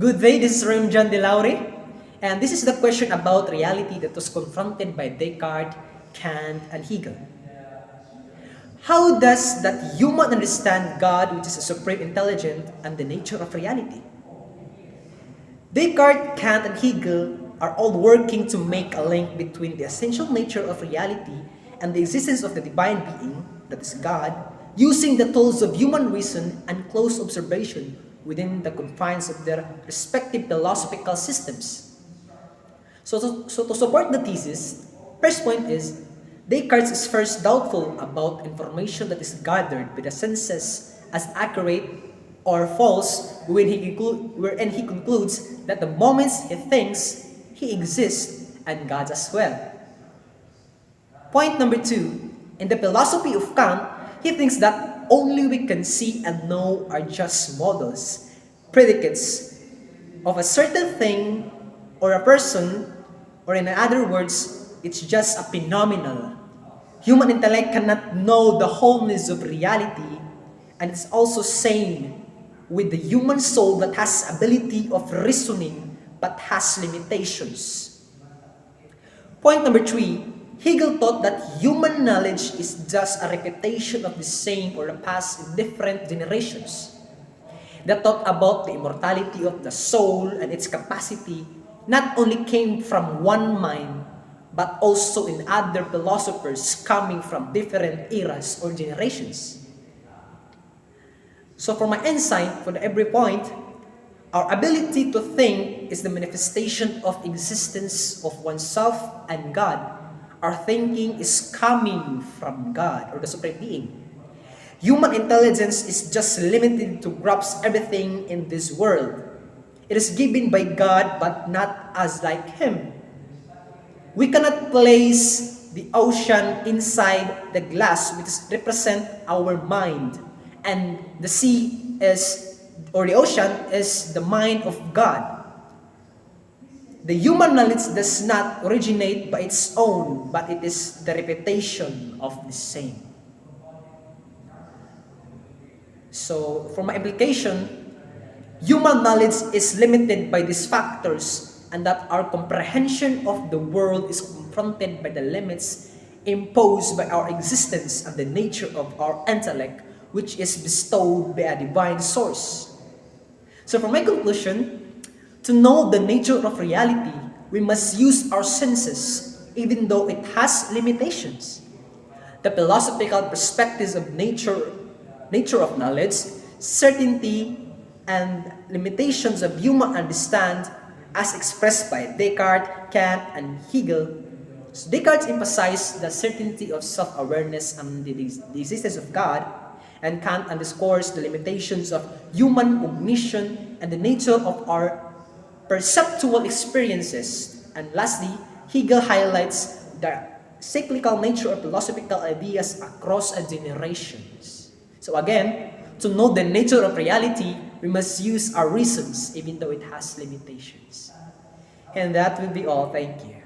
Good day, this is John De Laure, and this is the question about reality that was confronted by Descartes, Kant, and Hegel. How does that human understand God, which is a supreme intelligence, and the nature of reality? Descartes, Kant, and Hegel are all working to make a link between the essential nature of reality and the existence of the divine being, that is God, using the tools of human reason and close observation within the confines of their respective philosophical systems. So to support the thesis, first point is, Descartes is first doubtful about information that is gathered by the senses as accurate or false wherein he concludes that the moments he thinks, he exists and God as well. Point number 2, in the philosophy of Kant, he thinks that only we can see and know are just models, predicates of a certain thing or a person, or in other words, it's just a phenomenal. Human intellect cannot know the wholeness of reality, and it's also same with the human soul that has ability of reasoning but has limitations. Point number 3, Hegel thought that human knowledge is just a repetition of the same or the past in different generations. The thought about the immortality of the soul and its capacity not only came from one mind, but also in other philosophers coming from different eras or generations. So for my insight, for every point, our ability to think is the manifestation of existence of oneself and God. Our thinking is coming from God or the Supreme Being. Human intelligence is just limited to grasp everything in this world. It is given by God but not as like Him. We cannot place the ocean inside the glass, which represent our mind, and the sea is, or the ocean is the mind of God. The human knowledge does not originate by its own, but it is the repetition of the same. So, for my implication, human knowledge is limited by these factors, and that our comprehension of the world is confronted by the limits imposed by our existence and the nature of our intellect, which is bestowed by a divine source. So for my conclusion, to know the nature of reality, we must use our senses, even though it has limitations. The philosophical perspectives of nature of knowledge, certainty, and limitations of human understand, as expressed by Descartes, Kant, and Hegel. So Descartes emphasized the certainty of self-awareness and the existence of God, and Kant underscores the limitations of human cognition and the nature of our perceptual experiences. And lastly, Hegel highlights the cyclical nature of philosophical ideas across generations. So again, to know the nature of reality, we must use our reasons even though it has limitations. And that will be all. Thank you.